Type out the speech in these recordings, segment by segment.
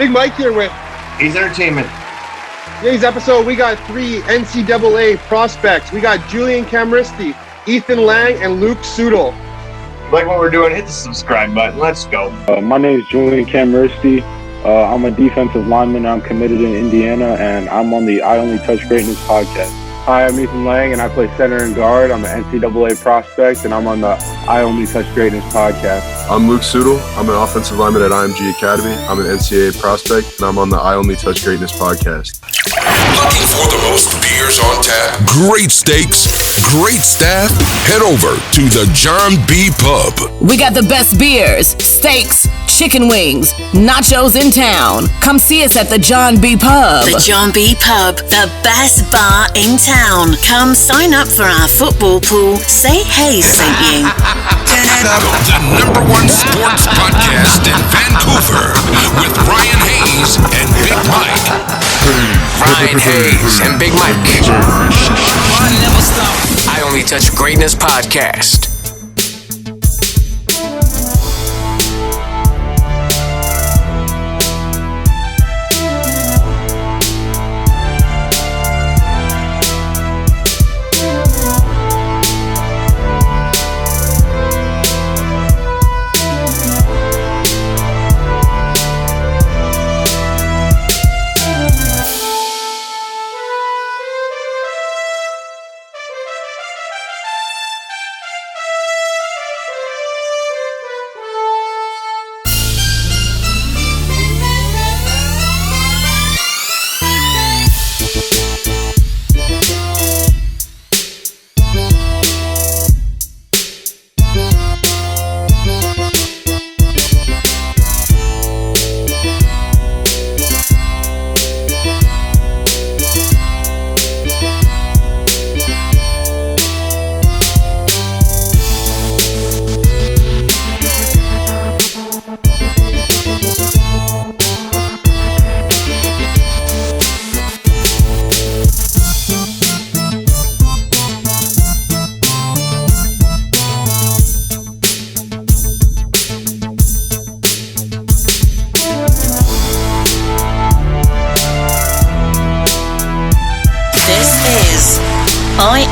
Big Mike here with He's Entertainment. Today's episode, we got 3 NCAA prospects. We got Julian Kameristy, Ethan Lang, and Luke Sudul. Like what we're doing, hit the subscribe button. Let's go. My name is Julian Kameristy. I'm a defensive lineman. I'm committed in Indiana, and I'm on the I Only Touch Greatness podcast. Hi, I'm Ethan Lang, and I play center and guard. I'm an NCAA prospect, and I'm on the I Only Touch Greatness podcast. I'm Luke Sudul. I'm an offensive lineman at IMG Academy. I'm an NCAA prospect, and I'm on the I Only Touch Greatness podcast. Looking for the most beers on tap, great steaks, great staff? Head over to the John B. Pub. We got the best beers, steaks, chicken wings, nachos in town. Come see us at the John B. Pub. The John B. Pub, the best bar in town. Come sign up for our football pool. Say hey, sent you. The number one sports podcast in Vancouver with Ryan Hayes and Big Mike. Ryan Hayes and Big Mike. I Only Touch Greatness podcast.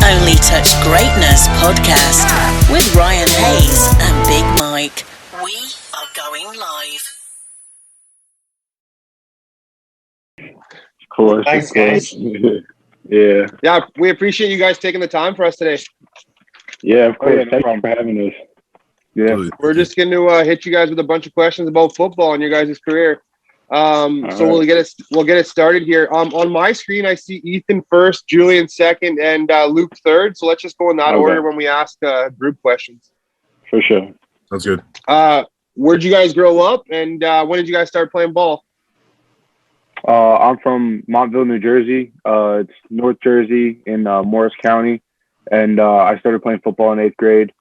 I Only Touch Greatness podcast with Ryan Hayes and Big Mike. We are going live. Cool. Thanks, guys. Yeah. Yeah, we appreciate you guys taking the time for us today. Yeah, of course. Thank you for having us. Yeah. We're just going to hit you guys with a bunch of questions about football and your guys' career. We'll get it started here. On my screen, I see Ethan first, Julian second, and Luke third. So let's just go in that order when we ask group questions. For sure. Sounds good. Where'd you guys grow up, and when did you guys start playing ball? I'm from Montville, New Jersey. It's North Jersey in Morris County, and I started playing football in 8th grade.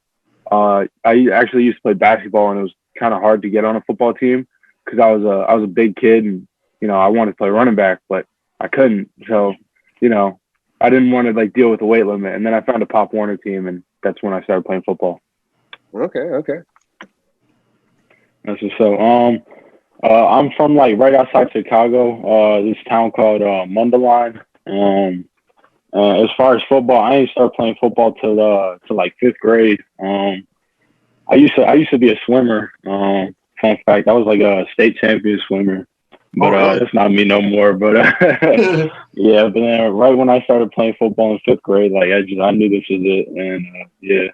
I actually used to play basketball, and it was kind of hard to get on a football team because I was a big kid, and I wanted to play running back, but I couldn't. So I didn't want to deal with the weight limit, and then I found a Pop Warner team, and that's when I started playing football. Okay. That's just so. I'm from right outside Chicago. This town called Mundelein. As far as football, I didn't start playing football till 5th grade. I used to be a swimmer. Fun fact, I was a state champion swimmer, but that's not me no more. But yeah, but then right when I started playing football in 5th grade, I knew this was it, and yeah.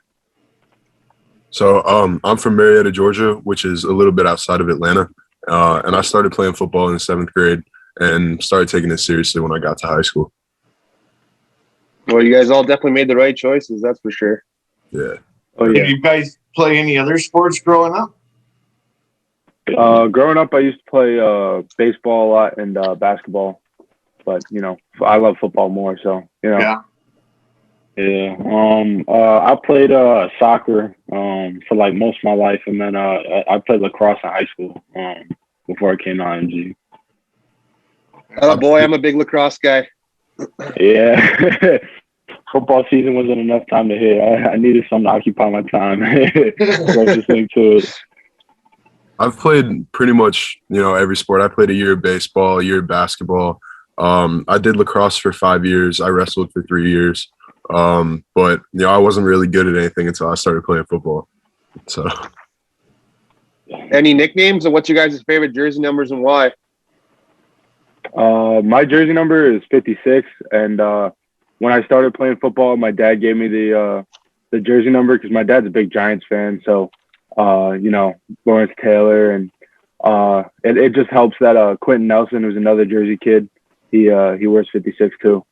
So I'm from Marietta, Georgia, which is a little bit outside of Atlanta, and I started playing football in 7th grade and started taking it seriously when I got to high school. Well, you guys all definitely made the right choices, that's for sure. Yeah. Oh yeah. Did you guys play any other sports growing up? Growing up, I used to play baseball a lot and basketball, but I love football more. So Yeah. I played soccer for most of my life, and then I played lacrosse in high school before I came to IMG. Oh boy, I'm a big lacrosse guy. Yeah. Football season wasn't enough time to hit. I needed something to occupy my time. So I just think to it. I've played pretty much, every sport. I played a year of baseball, a year of basketball. I did lacrosse for 5 years. I wrestled for 3 years. But I wasn't really good at anything until I started playing football. So, any nicknames, and what's your guys' favorite jersey numbers and why? My jersey number is 56, and when I started playing football, my dad gave me the jersey number because my dad's a big Giants fan. So, Lawrence Taylor, and it just helps that Quentin Nelson, who's another Jersey kid, he wears 56 too.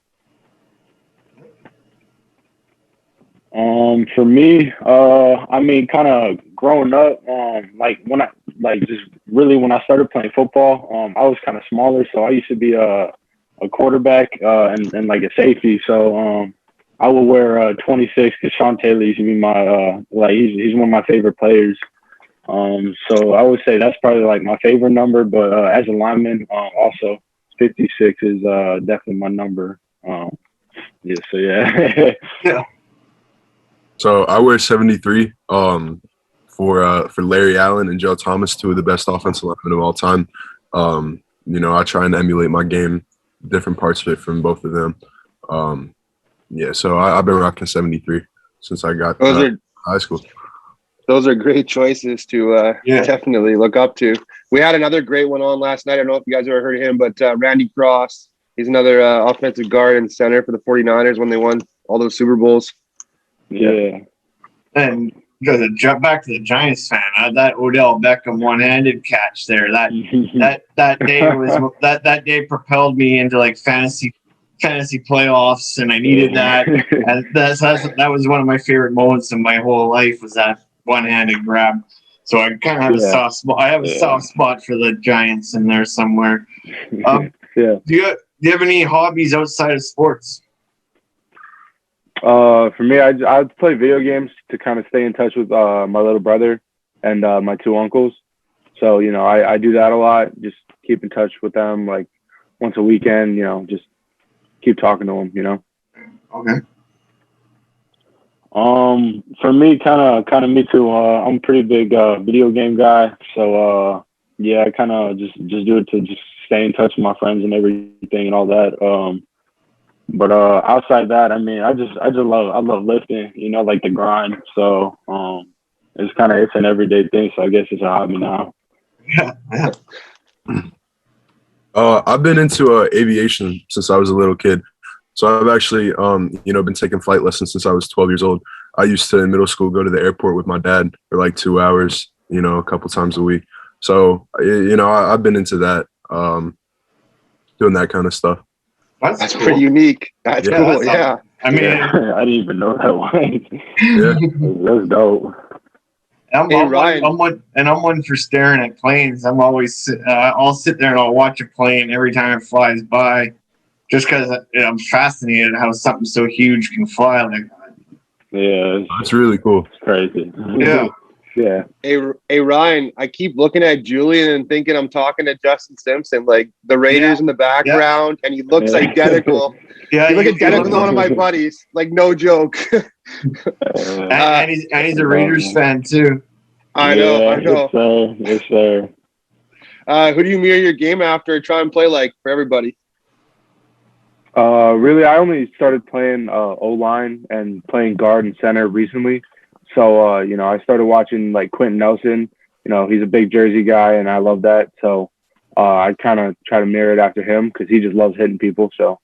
For me, kind of growing up, when I started playing football, I was kind of smaller, so I used to be a quarterback and like a safety. So I would wear 26 because Sean Taylor used to be my he's one of my favorite players. So I would say that's probably like my favorite number. But as a lineman, also 56 is definitely my number. Yeah. So yeah. Yeah. So I wear 73 for Larry Allen and Joe Thomas, two of the best offensive linemen of all time. I try and emulate my game, different parts of it from both of them. So I've been rocking 73 since I got high school. Those are great choices to definitely look up to. We had another great one on last night. I don't know if you guys ever heard of him, but Randy Cross. He's another offensive guard and center for the 49ers when they won all those Super Bowls. Yeah. And to jump back to the Giants fan, that Odell Beckham one-handed catch there, that day was that day propelled me into like fantasy playoffs, and I needed that. And that was one of my favorite moments in my whole life, was that one-handed grab. So I kind of have a soft spot. I have a soft spot for the Giants in there somewhere. Do you have any hobbies outside of sports? For me, I play video games to kind of stay in touch with my little brother and my two uncles. So, I do that a lot. Just keep in touch with them like once a weekend, just keep talking to them, Okay. For me, kind of me too. I'm a pretty big video game guy. So, I kind of just do it to just stay in touch with my friends and everything and all that. But outside that, I love lifting, like the grind. So it's an everyday thing. So I guess it's a hobby now. Yeah. I've been into aviation since I was a little kid. So I've actually, been taking flight lessons since I was 12 years old. I used to in middle school go to the airport with my dad for like 2 hours, a couple times a week. So I've been into that, doing that kind of stuff. That's cool. Pretty unique. That's cool. Yeah. I didn't even know that one. Yeah. That's dope. I'm one for staring at planes. I'm always I'll sit there and I'll watch a plane every time it flies by, just because I'm fascinated how something so huge can fly like that. Yeah, it's really cool. It's crazy. Yeah. Yeah. Hey Ryan, I keep looking at Julian and thinking I'm talking to Justin Simpson, like the Raiders in the background, and he looks identical. Yeah, you look identical to one of my buddies. Like, no joke. And he's a Raiders fan too. I know. Yes, sir. Who do you mirror your game after? Try and play like for everybody. Really, I only started playing O-line and playing guard and center recently. So, I started watching like Quentin Nelson. He's a big Jersey guy, and I love that. So I kind of try to mirror it after him because he just loves hitting people. So,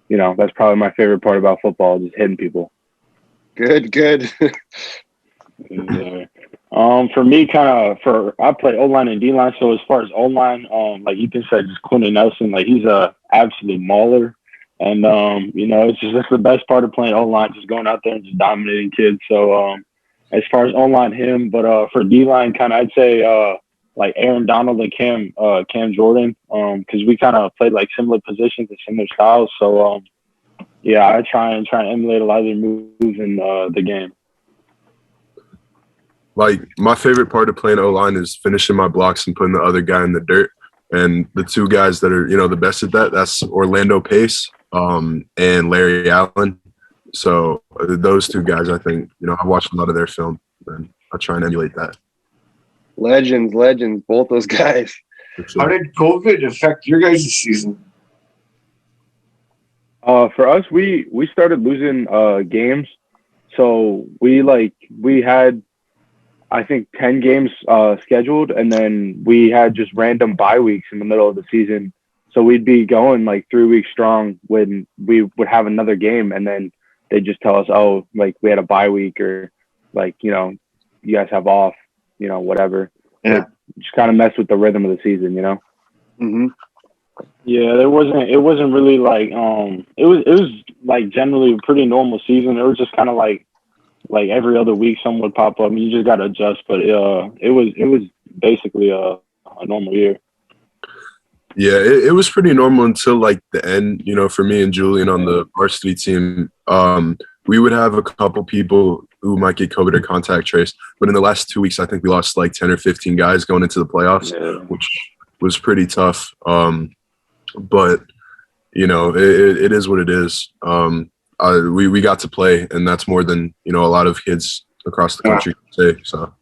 that's probably my favorite part about football, just hitting people. Good. For me, I play O-line and D-line. So as far as O-line, like you can say, just Quentin Nelson, like he's a absolute mauler. And, that's the best part of playing O-line, just going out there and just dominating kids. So, as far as O-line, him, but for D-line, I'd say like Aaron Donald and Cam Jordan, because we kind of played like similar positions and similar styles. So, I try and emulate a lot of their moves in the game. Like, my favorite part of playing O-line is finishing my blocks and putting the other guy in the dirt. And the two guys that are, the best at that's Orlando Pace and Larry Allen. So those two guys, I think, I watched a lot of their film, and I try and emulate that. Legends, both those guys. How did COVID affect your guys' season? For us, we started losing games, so we had, I think, 10 games scheduled, and then we had just random bye weeks in the middle of the season. So we'd be going like 3 weeks strong when we would have another game, and then they just tell us, oh, like we had a bye week, or like, you know, you guys have off, you know, whatever. Yeah. It just kind of messed with the rhythm of the season, you know? Mm-hmm. Yeah, it wasn't really like, it was like generally a pretty normal season. It was just kind of like every other week someone would pop up and you just got to adjust. But it was basically a normal year. Yeah, it was pretty normal until like the end. You know, for me and Julian on the varsity team, we would have a couple people who might get COVID or contact trace. But in the last 2 weeks, I think we lost like 10 or 15 guys going into the playoffs, which was pretty tough. But, you know, it is what it is. We got to play, and that's more than, you know, a lot of kids across the country say. So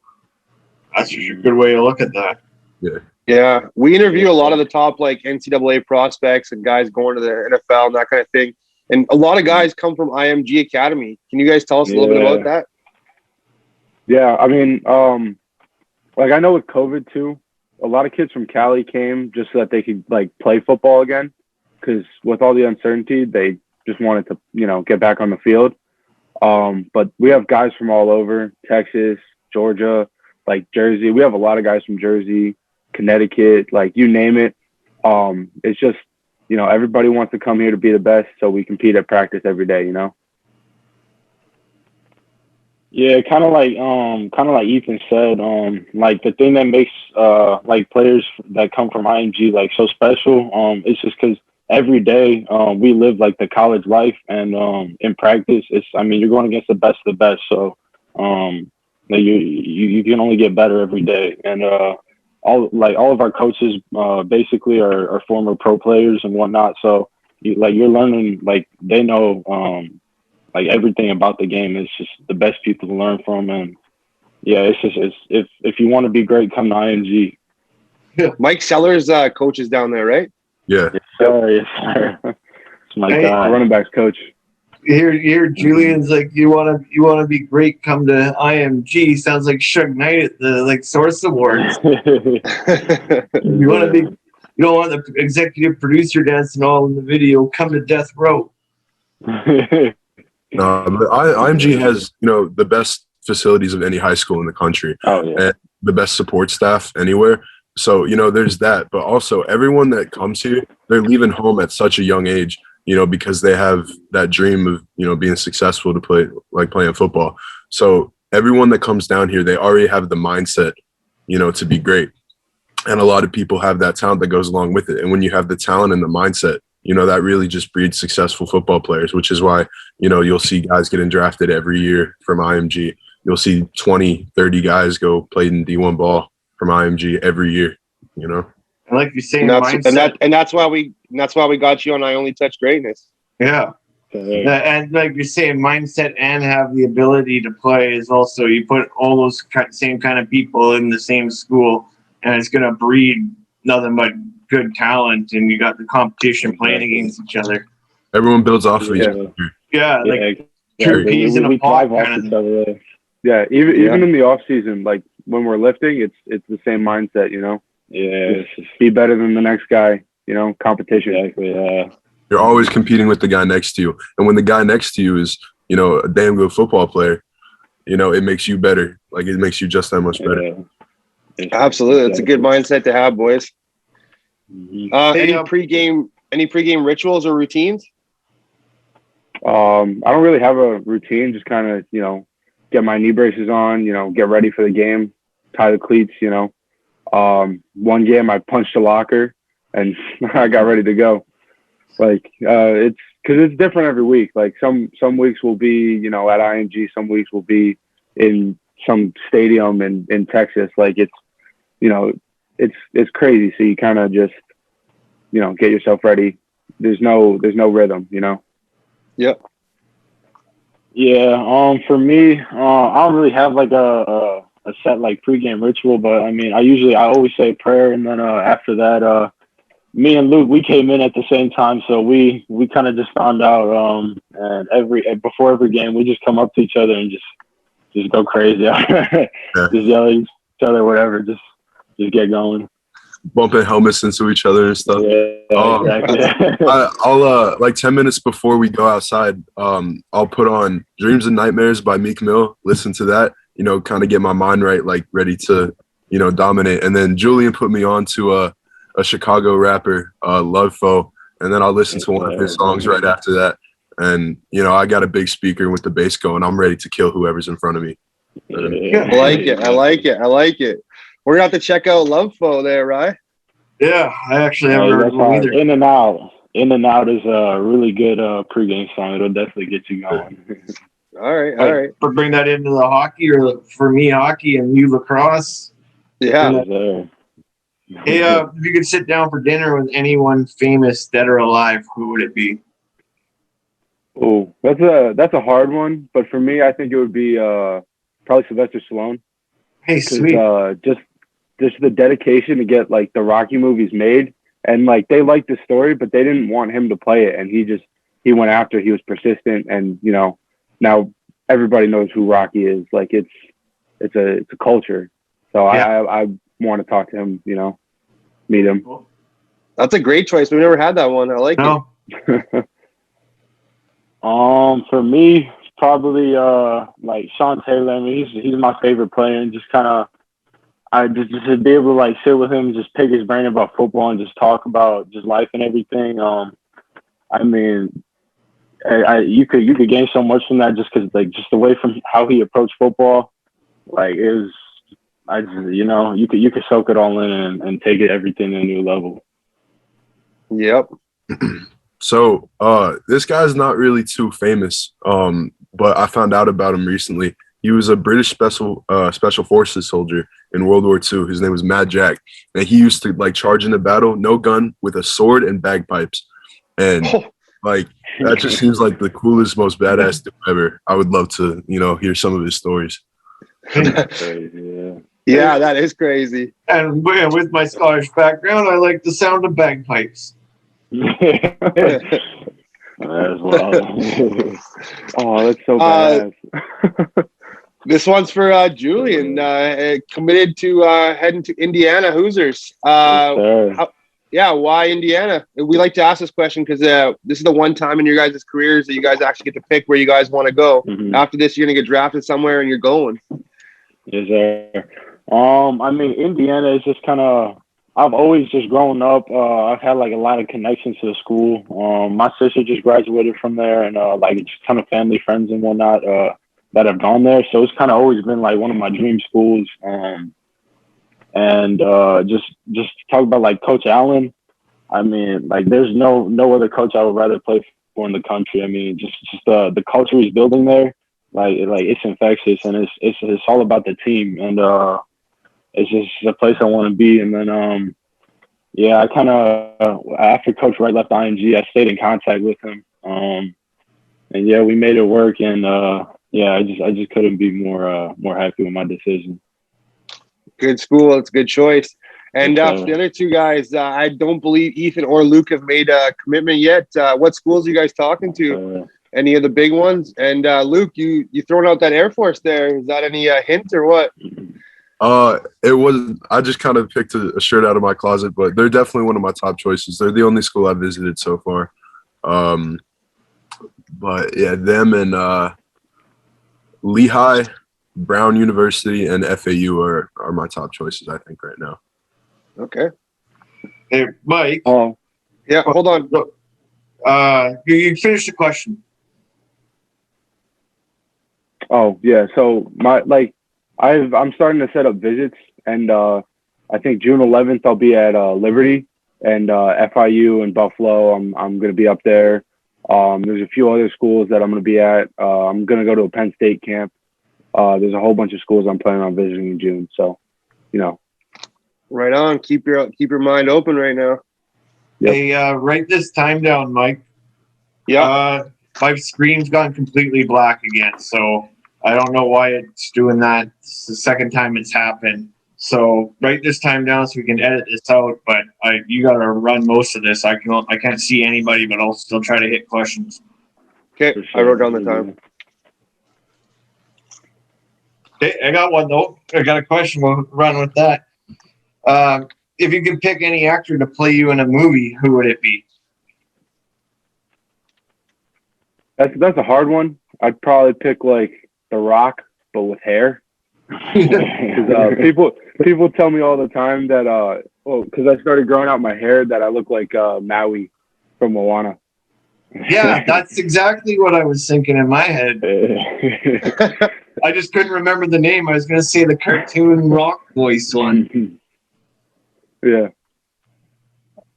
that's a good way to look at that. Yeah. Yeah, we interview a lot of the top like NCAA prospects and guys going to the NFL and that kind of thing. And a lot of guys come from IMG Academy. Can you guys tell us a little bit about that? Yeah, I mean, like I know with COVID too, a lot of kids from Cali came just so that they could like play football again, because with all the uncertainty, they just wanted to, you know, get back on the field. But we have guys from all over, Texas, Georgia, like Jersey. We have a lot of guys from Jersey, Connecticut, like you name it. It's just, you know, everybody wants to come here to be the best, so we compete at practice every day, you know? Yeah, kind of like Ethan said, like the thing that makes like players that come from IMG like so special, it's just because every day we live like the college life, and in practice, I mean, you're going against the best of the best, so you can only get better every day, and all of our coaches basically are former pro players and whatnot, so you're learning, like they know like everything about the game. Is just the best people to learn from, and yeah, it's if you want to be great, come to IMG. Yeah. Mike Sellers coaches down there, right? Yeah. Yes, sir. It's my guy, running backs coach. Here, Julian's like, you wanna be great, come to IMG. Sounds like Suge Knight at the like Source Awards. You wanna be, you don't want the executive producer dancing all in the video. Come to Death Row. No, but IMG has, you know, the best facilities of any high school in the country. Oh yeah. And the best support staff anywhere. So, you know, there's that. But also everyone that comes here, they're leaving home at such a young age, you know, because they have that dream of, you know, being successful to play, like playing football. So everyone that comes down here, they already have the mindset, you know, to be great. And a lot of people have that talent that goes along with it. And when you have the talent and the mindset, you know, that really just breeds successful football players, which is why, you know, you'll see guys getting drafted every year from IMG. You'll see 20, 30 guys go play in D1 ball from IMG every year, you know. And like you say, that's why we got you on I Only Touch Greatness. Yeah. And like you're saying, mindset and have the ability to play is also, you put all those same kind of people in the same school, and it's going to breed nothing but good talent, and you got the competition playing against each other. Everyone builds off of each other. Yeah, like two peas in a pot kind of. Yeah, even in the off season, like when we're lifting, it's the same mindset, you know. Yeah, just be better than the next guy, you know. Competition. Exactly. You're always competing with the guy next to you, and when the guy next to you is, you know, a damn good football player, you know, it makes you better. Like it makes you just that much better. Absolutely, it's a good mindset to have, boys. Any pregame rituals or routines? I don't really have a routine. Just kind of, you know, get my knee braces on. You know, get ready for the game. Tie the cleats. You know, one game I punched a locker and I got ready to go. Like it's because it's different every week. Like some weeks will be, you know, at IMG. Some weeks will be in some stadium in Texas. Like it's, you know, it's crazy. So you kind of just, you know, get yourself ready. There's no rhythm, you know? Yep. Yeah. For me, I don't really have like a set like pregame ritual, but I mean, I always say a prayer, and then after that, me and Luke, we came in at the same time, so we kind of just found out, and before every game, we just come up to each other and just go crazy, just yell at each other, whatever, just get going. Bumping helmets into each other and stuff. Yeah, exactly. I'll like 10 minutes before we go outside, I'll put on Dreams and Nightmares by Meek Mill, listen to that, kind of get my mind right, like ready to, dominate. And then Julian put me on to a Chicago rapper, Love Foe, and then I'll listen to one of his songs right after that. And, I got a big speaker with the bass going. I'm ready to kill whoever's in front of me. I like it. We're going to have to check out Love Foe there, right? Yeah, I actually haven't heard of them either. In and Out is a really good pregame song. It'll definitely get you going. All right. But bring that into the hockey, or for me, hockey, and you lacrosse. Yeah. Hey, if you could sit down for dinner with anyone famous, dead or alive, who would it be? Oh, that's a hard one. But for me, I think it would be probably Sylvester Stallone. Hey, sweet. Just the dedication to get like the Rocky movies made, and like they liked the story, but they didn't want him to play it, and he went after. He was persistent, and now everybody knows who Rocky is. Like it's a culture. So yeah. I want to talk to him. Meet him. That's a great choice. We've never had that one. I like it. For me, probably like Sean Taylor. I mean, he's my favorite player, and just kind of. I just to be able to like sit with him and just pick his brain about football and just talk about just life and everything. I mean, you could gain so much from that just because like just the way from how he approached football, like it was. You could soak it all in and take everything to a new level. Yep. So this guy's not really too famous, but I found out about him recently. He was a British special forces soldier in World War II. His name was Mad Jack, and he used to like charge into battle, no gun, with a sword and bagpipes, and like that just seems like the coolest, most badass dude ever. I would love to, hear some of his stories. Yeah, that is crazy. And with my Scottish background, I like the sound of bagpipes. Oh, that's so bad. This one's for Julian. Committed to heading to Indiana Hoosiers. Why Indiana? We like to ask this question because this is the one time in your guys' careers that you guys actually get to pick where you guys want to go. Mm-hmm. After this, you're gonna get drafted somewhere, and you're going. Yes, sir. I mean, Indiana is just kind of. I've always just grown up. I've had like a lot of connections to the school. My sister just graduated from there, and like just kind of family, friends, and whatnot that have gone there. So it's kind of always been like one of my dream schools. And just to talk about like Coach Allen. I mean, like there's no other coach I would rather play for in the country. I mean, just the culture he's building there, like it's infectious, and it's all about the team, and it's just a place I want to be. And then I kind of after Coach Wright left IMG, I stayed in contact with him, and we made it work. And I just couldn't be more happy with my decision. Good school. It's a good choice. And for the other two guys, I don't believe Ethan or Luke have made a commitment yet. What schools are you guys talking to? Any of the big ones? And Luke, you throwing out that Air Force there. Is that any hint or what? It was. I just kind of picked a shirt out of my closet, but they're definitely one of my top choices. They're the only school I've visited so far. But yeah, them and Lehigh, Brown University, and FAU are my top choices, I think, right now. Okay. Hey, Mike. Oh, yeah. Hold on. You finished the question. Oh yeah. So I'm starting to set up visits, and I think June 11th I'll be at Liberty and FIU and Buffalo. I'm going to be up there. There's a few other schools that I'm going to be at. I'm going to go to a Penn State camp. There's a whole bunch of schools I'm planning on visiting in June. So, Right on. Keep your mind open right now. Yep. Hey, write this time down, Mike. Yeah. My screen's gone completely black again, so I don't know why it's doing that. It's the second time it's happened. So write this time down so we can edit this out. But you got to run most of this. I can't see anybody, but I'll still try to hit questions. Okay, I wrote down the time. Okay, I got one though. I got a question. We'll run with that. If you could pick any actor to play you in a movie, who would it be? That's a hard one. I'd probably pick like The Rock, but with hair. Because people tell me all the time that because I started growing out my hair, that I look like Maui from Moana. Yeah, that's exactly what I was thinking in my head. I just couldn't remember the name. I was going to say the cartoon rock voice one. Yeah.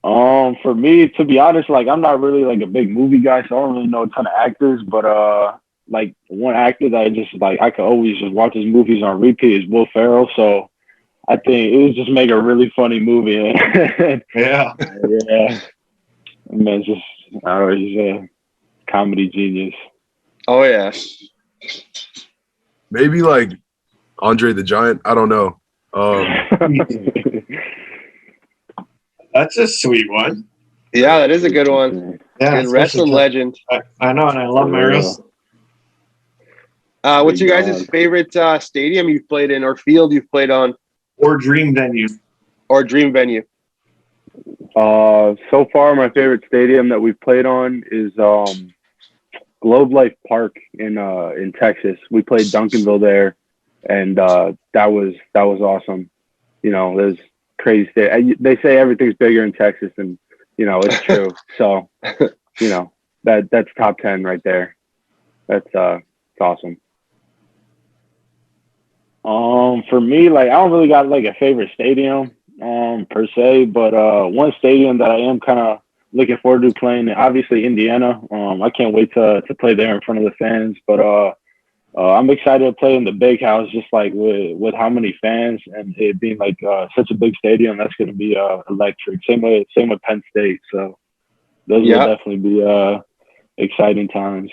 For me, to be honest, like I'm not really like a big movie guy, so I don't really know a ton of actors. But like one actor that I just like, I could always just watch his movies on repeat is Will Ferrell. So I think it would just make a really funny movie. Yeah. Yeah. Man, just I don't know, he's a comedy genius. Oh yeah. Maybe like Andre the Giant. I don't know. That's a sweet one. Yeah, that is a good one. Yeah, good wrestling legend. I know, and I love my wrestling. What's your guys' favorite stadium you've played in, or field you've played on, or dream venue? So far, my favorite stadium that we've played on is Globe Life Park in Texas. We played Duncanville there, and that was awesome. You know, there's crazy state. They say everything's bigger in Texas, and you know it's true. So, you know that's top 10 right there. That's it's awesome. For me, like I don't really got like a favorite stadium per se, but one stadium that I am kind of looking forward to playing, obviously Indiana. I can't wait to play there in front of the fans, but I'm excited to play in the big house, just like with how many fans and it being like such a big stadium. That's going to be electric. Same with Penn State. So those will definitely be exciting times.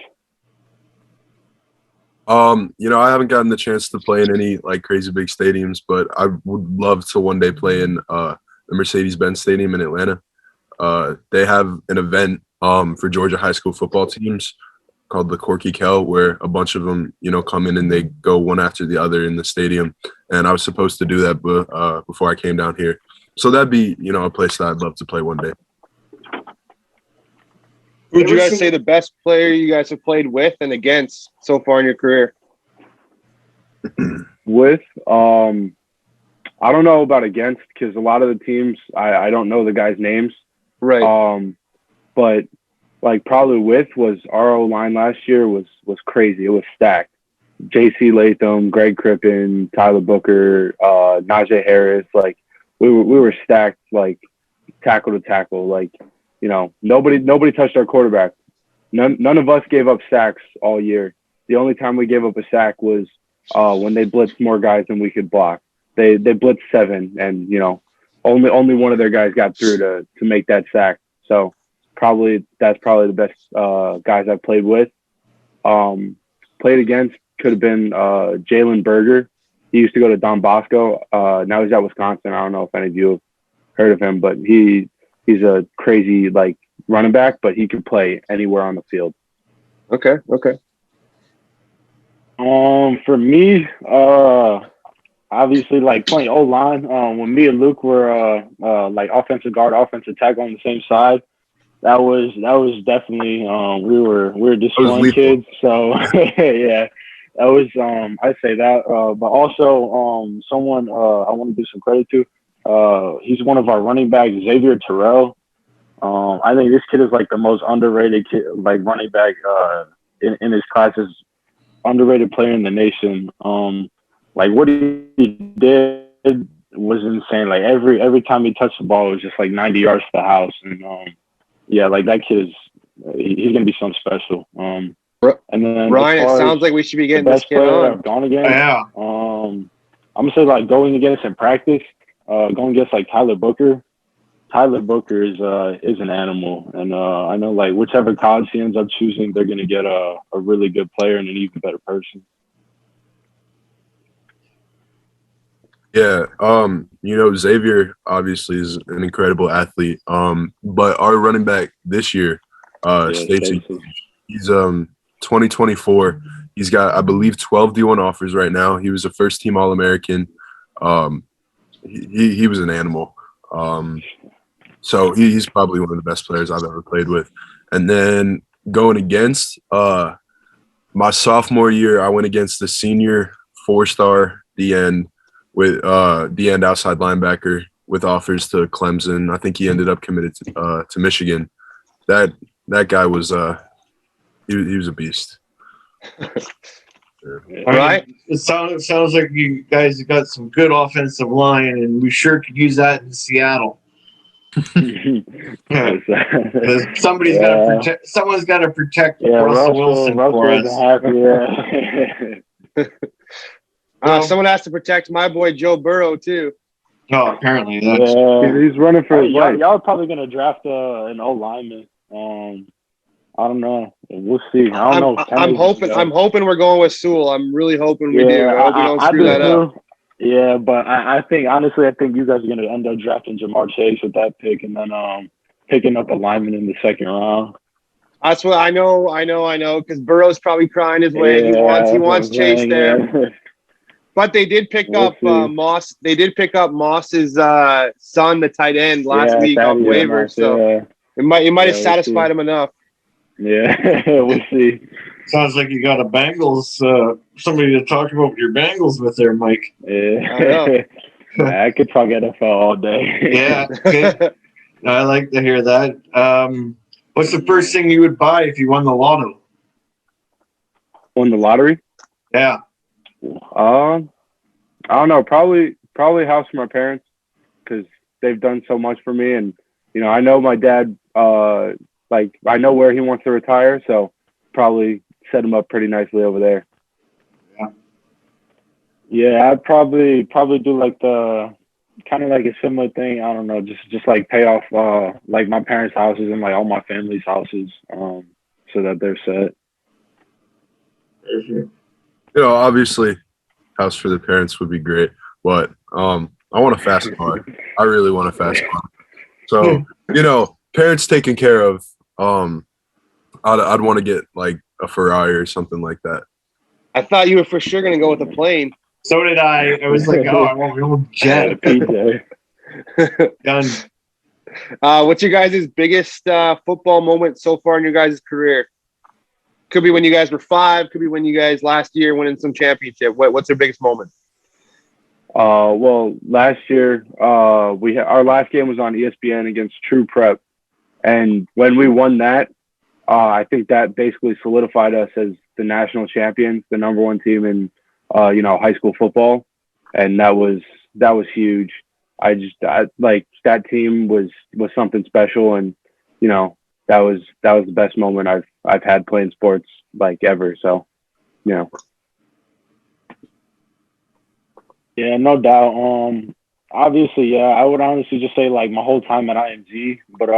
You know, I haven't gotten the chance to play in any like crazy big stadiums, but I would love to one day play in the Mercedes-Benz Stadium in Atlanta. They have an event for Georgia high school football teams called the Corky Kell, where a bunch of them, you know, come in and they go one after the other in the stadium. And I was supposed to do that before I came down here. So that'd be, you know, a place that I'd love to play one day. Who would you guys say the best player you guys have played with and against so far in your career? With, I don't know about against, because a lot of the teams, I don't know the guys' names. Right. But like probably with was our O-line last year was crazy. It was stacked. J.C. Latham, Greg Crippen, Tyler Booker, Najee Harris. Like we were stacked, like tackle to tackle. Like, you know, nobody touched our quarterback. None of us gave up sacks all year. The only time we gave up a sack was when they blitzed more guys than we could block. They blitzed 7, and you know, only one of their guys got through to make that sack. So that's probably the best guys I've played with. Played against could have been Jalen Berger. He used to go to Don Bosco. Now he's at Wisconsin. I don't know if any of you have heard of him, but he's a crazy like running back, but he can play anywhere on the field. Okay. For me, obviously like playing O-line. When me and Luke were like offensive guard, offensive tackle on the same side, that was definitely we were destroying kids. So yeah, that was I'd say that. But also someone I want to give some credit to. He's one of our running backs, Xavier Terrell. I think this kid is like the most underrated kid, like running back in his class. Is underrated player in the nation. Like what he did was insane. Like every time he touched the ball, it was just like 90 yards to the house. And yeah, like that kid he's gonna be something special. And then Ryan, it sounds like we should be getting this kid on. I've gone against. Yeah. I'm gonna say like going against in practice, going against like Tyler Booker. Tyler Booker is an animal, and I know like whichever college he ends up choosing, they're gonna get a really good player and an even better person. Yeah, Xavier obviously is an incredible athlete. But our running back this year, Stacy, he's 2024. He's got, I believe, 12 D1 offers right now. He was a first team All-American. He was an animal. So he's probably one of the best players I've ever played with. And then going against my sophomore year, I went against the senior 4-star DN with DN outside linebacker with offers to Clemson. I think he ended up committed to Michigan. That guy was he was a beast. Right? It sounds like you guys have got some good offensive line, and we sure could use that in Seattle. Somebody's got to protect. Someone's got to protect Russell Wilson for us. Someone has to protect my boy Joe Burrow too. Oh, apparently he's running for his life. Y'all are probably gonna draft an old lineman. I don't know. We'll see. I don't know. I'm hoping we're going with Sudul. I'm really hoping we do. I hope we don't screw that up. Yeah, but I think honestly, I think you guys are gonna end up drafting Jamar Chase with that pick, and then picking up a lineman in the second round. That's what I know. Because Burrow's probably crying his way. Yeah, he wants Chase there. Yeah. But they did pick up Moss. They did pick up Moss's son, the tight end, last week off waivers. So it might have satisfied him enough. Yeah, we'll see. Sounds like you got a Bengals, somebody to talk about your Bengals with there, Mike. Yeah, I know. I could talk NFL all day. Yeah, okay. I like to hear that. What's the first thing you would buy if you won the lotto? Won the lottery? Yeah. I don't know. Probably a house for my parents because they've done so much for me, and I know my dad. I know where he wants to retire, so probably set him up pretty nicely over there. Yeah. Yeah, I'd probably do like the kind of like a similar thing. I don't know, just like pay off like my parents' houses and like all my family's houses, so that they're set. Obviously, house for the parents would be great, but I want a fast car. I really want a fast car. So parents taken care of. I'd want to get like a Ferrari or something like that. I thought you were for sure going to go with a plane. So did I. I was like, I want a little jet. Done. What's your guys' biggest football moment so far in your guys' career? Could be when you guys were 5. Could be when you guys last year winning some championship. What's your biggest moment? Well, last year our last game was on ESPN against True Prep, and when we won that, I think that basically solidified us as the national champions, the number 1 team in high school football, and that was huge. Like that team was something special, and that was the best moment I've had playing sports like ever. So, Yeah, no doubt. Obviously, yeah, I would honestly just say like my whole time at IMG, but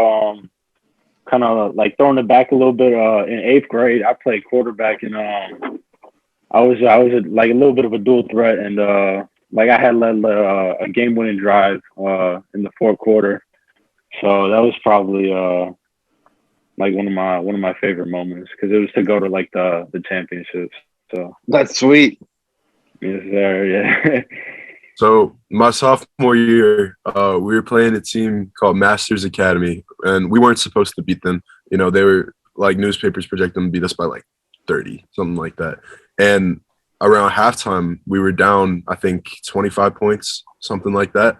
kind of like throwing it back a little bit. In 8th grade, I played quarterback, and I was like a little bit of a dual threat, and like I had led a game-winning drive in the 4th quarter. So that was probably like one of my favorite moments because it was to go to like the championships. So that's sweet. Yes, sir. Yeah. So my sophomore year, we were playing a team called Masters Academy, and we weren't supposed to beat them. They were like newspapers project them to beat us by like 30, something like that. And around halftime, we were down, I think, 25 points, something like that.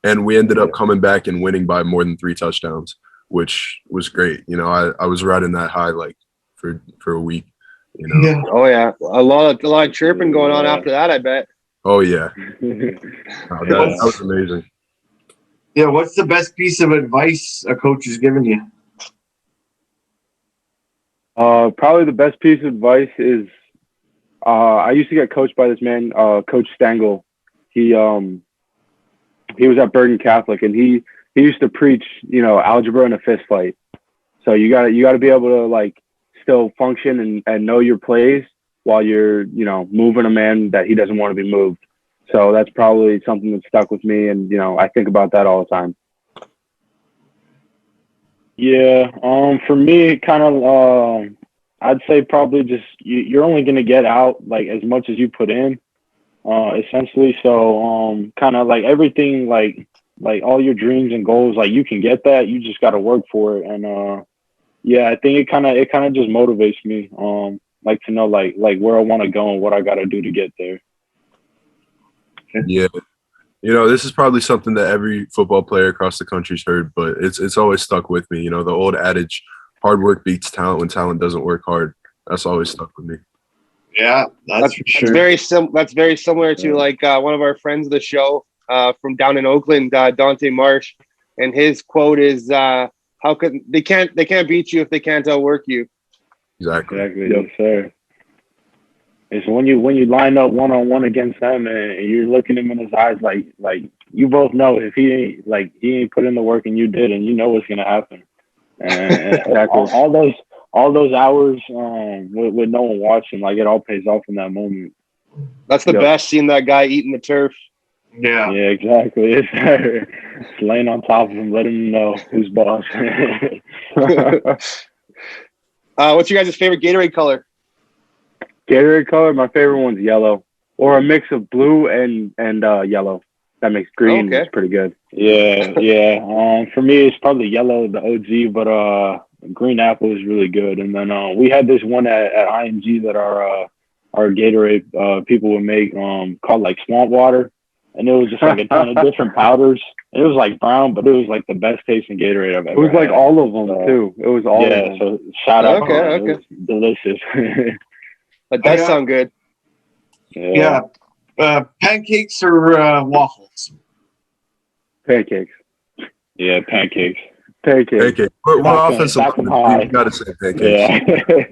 And we ended up coming back and winning by more than 3 touchdowns, which was great. I was riding that high like for a week. Yeah. Oh yeah, a lot of chirping going on after that, I bet. Oh yeah, that was amazing. Yeah, what's the best piece of advice a coach has given you? Probably the best piece of advice is I used to get coached by this man, Coach Stengel. He was at Bergen Catholic, and he used to preach, algebra in a fist fight. So you got to be able to like still function and know your plays while you're, moving a man that he doesn't want to be moved. So that's probably something that stuck with me, and I think about that all the time. Yeah, for me, kind of, I'd say probably just you're only gonna get out like as much as you put in, essentially. So, kind of like everything, like all your dreams and goals, like you can get that. You just got to work for it, and yeah, I think it kind of just motivates me, like to know like where I want to go and what I got to do to get there. Yeah. This is probably something that every football player across the country's heard, but it's always stuck with me. The old adage, hard work beats talent when talent doesn't work hard. That's always stuck with me. Yeah, that's for sure. That's very similar to like one of our friends of the show from down in Oakland, Dante Marsh, and his quote is, "How could they can't beat you if they can't outwork you." Exactly. Yes, sir. It's when you line up 1-on-1 against them and you're looking him in his eyes like you both know if he ain't put in the work and you did, and you know what's gonna happen. And all those hours with no one watching, like it all pays off in that moment. That's the best, seeing that guy eating the turf. Yeah. Yeah, exactly. It's laying on top of him, letting him know who's boss. What's your guys' favorite Gatorade color? Gatorade color, my favorite one's yellow, or a mix of blue and yellow. That makes green. Okay. It's pretty good. Yeah. For me, it's probably yellow, the OG, but green apple is really good. And then we had this one at IMG that our Gatorade people would make called like swamp water, and it was just like a ton of different powders. It was like brown, but it was like the best tasting Gatorade I've ever had. It was like all of them too. It was all of them. So shout out. Okay. It was delicious. That does sound good. Yeah. Pancakes or waffles? Pancakes. Yeah, pancakes. Pancakes. We're offensive. You gotta say pancakes. Yeah.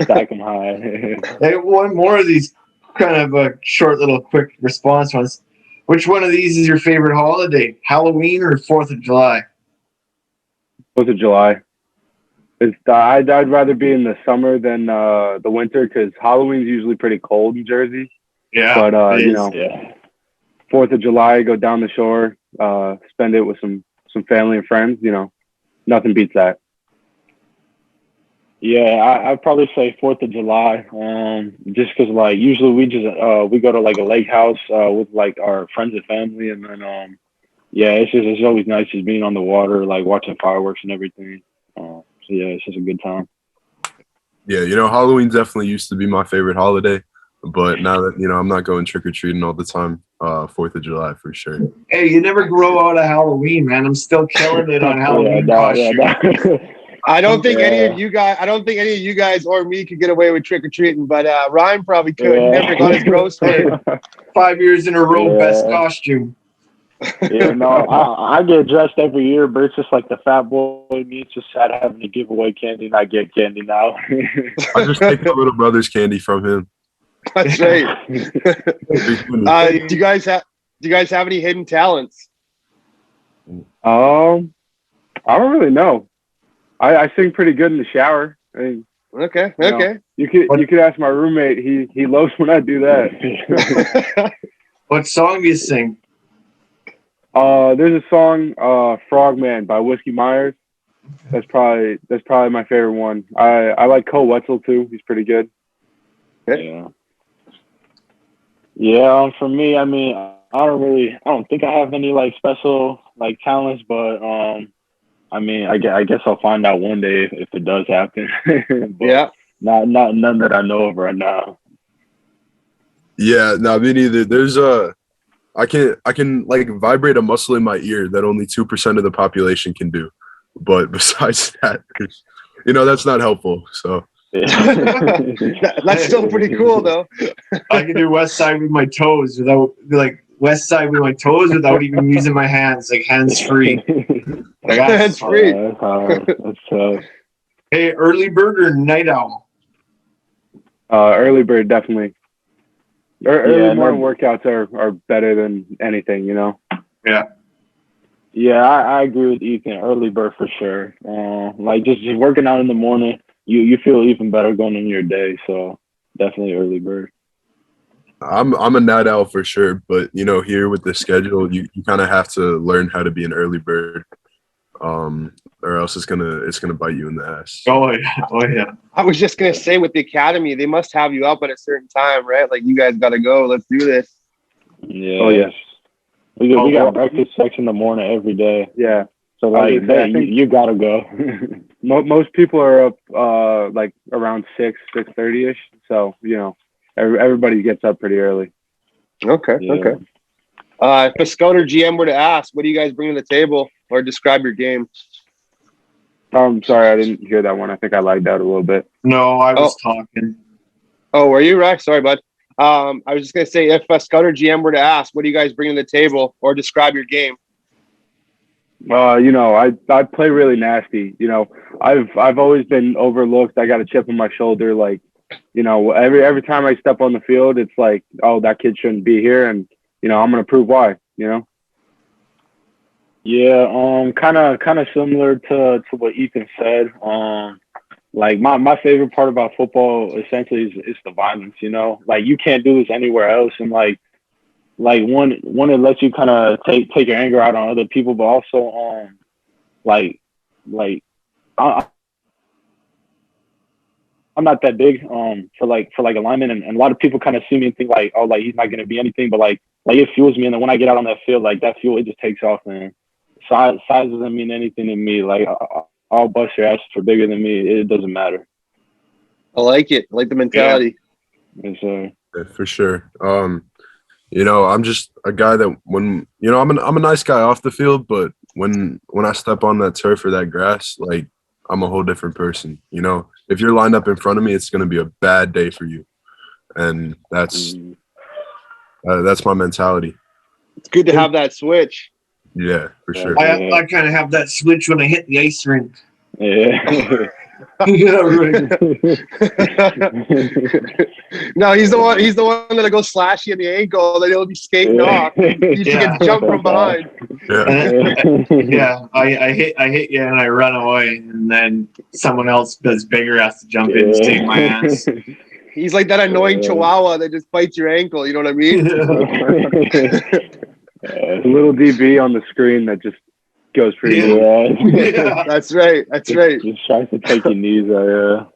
Stack them high. Hey, one more of these kind of short little quick response ones. Which one of these is your favorite holiday? Halloween or 4th of July? 4th of July. I'd rather be in the summer than the winter, because Halloween's usually pretty cold in Jersey. Yeah. But 4th of July, go down the shore, spend it with some family and friends. Nothing beats that. Yeah, I'd probably say 4th of July. Just because like usually we go to like a lake house with like our friends and family, and then it's always nice just being on the water, like watching fireworks and everything. So yeah, it's just a good time. Yeah, Halloween definitely used to be my favorite holiday, but now that I'm not going trick or treating all the time. 4th of July for sure. Hey, you never grow out of Halloween, man. I'm still killing it on Halloween costume. I don't think any of you guys or me could get away with trick or treating, but Ryan probably could. Never got his gross hair. 5 years in a row, best costume. Yeah, no, I get dressed every year, but it's just like the fat boy me. It's just sad having to give away candy, and I get candy now. I just take the little brother's candy from him. That's right. Do you guys have any hidden talents? I don't really know. I sing pretty good in the shower. I mean, okay. You could ask my roommate. He loves when I do that. What song do you sing? There's a song, "Frogman" by Whiskey Myers. That's probably my favorite one. I like Cole Wetzel too. He's pretty good. Okay. Yeah. For me, I mean, I don't think I have any like special like talents, but I mean, I guess I'll find out one day if it does happen. Yeah. Not none that I know of right now. Yeah, no, me neither. There's I can like vibrate a muscle in my ear that only 2% of the population can do. But besides that, that's not helpful. So that's still pretty cool though. I can do West Side with my toes without even using my hands, like hands free. Hands free. That's tough. Hey, early bird or night owl? Early bird, definitely. Early morning workouts are better than anything, Yeah. Yeah, I agree with Ethan. Early bird for sure. Like just working out in the morning, you feel even better going into your day. So definitely early bird. I'm a night owl for sure, but here with the schedule, you kind of have to learn how to be an early bird, or else it's gonna bite you in the ass. Oh yeah. I was just gonna say, with the academy, they must have you up at a certain time, right? Like, you guys got to go. Let's do this. Yeah. Oh yes. We got breakfast section in the morning every day. Yeah. So like you gotta go. Most people are up like around 6:30 ish. So everybody gets up pretty early. Okay. Yeah. Okay. If a scout or GM were to ask, what do you guys bring to the table, or describe your game? I'm sorry, I didn't hear that one. I think I lagged out a little bit. No, I was talking. Oh, were you, right? Sorry, bud. I was just gonna say, if a scout or GM were to ask, what do you guys bring to the table, or describe your game? I play really nasty. I've always been overlooked. I got a chip on my shoulder. Like, every time I step on the field, it's like, oh, that kid shouldn't be here, and I'm gonna prove why. Yeah, kind of similar to what Ethan said. Like my favorite part about football essentially is the violence. Like you can't do this anywhere else, and like one it lets you kind of take your anger out on other people, but also I'm not that big for a lineman, and a lot of people kind of see me and think like, oh, like he's not gonna be anything, but like it fuels me, and then when I get out on that field, like that fuel, it just takes off, man. Size doesn't mean anything to me. Like I'll bust your ass for bigger than me. It doesn't matter. I like it. I like the mentality. Yes, sir. Yeah, for sure. I'm just a guy that when I'm a nice guy off the field, but when I step on that turf or that grass, like I'm a whole different person. If you're lined up in front of me, it's gonna be a bad day for you, and that's my mentality. It's good to have that switch. Yeah, for sure. I kind of have that switch when I hit the ice rink. Yeah. Yeah, right. No, he's the one that'll go slash you in the ankle, then he'll be skating off. You can jump from behind. Yeah, I hit you and I run away, and then someone else that's bigger has to jump in and save my ass. He's like that annoying chihuahua that just bites your ankle. You know what I mean? A little DB on the screen that just goes for you. Yeah. That's right. That's right. Just tries to take your knees out.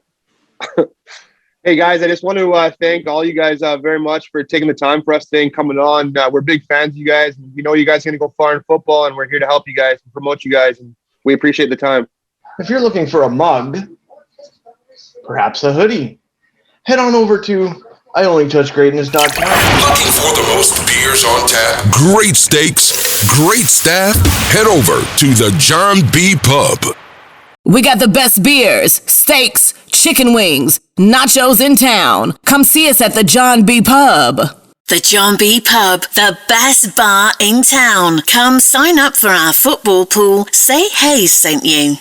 Hey guys, I just want to thank all you guys very much for taking the time for us today and coming on. We're big fans of you guys. We know you guys are going to go far in football, and we're here to help you guys and promote you guys. And we appreciate the time. If you're looking for a mug, perhaps a hoodie, head on over to IOnlyTouchGreatness.com. Looking for the most beers on tap, great steaks, great staff? Head over to the John B. Pub. We got the best beers, steaks, chicken wings, nachos in town. Come see us at the John B. Pub. The John B. Pub, the best bar in town. Come sign up for our football pool. Say Hayes sent you.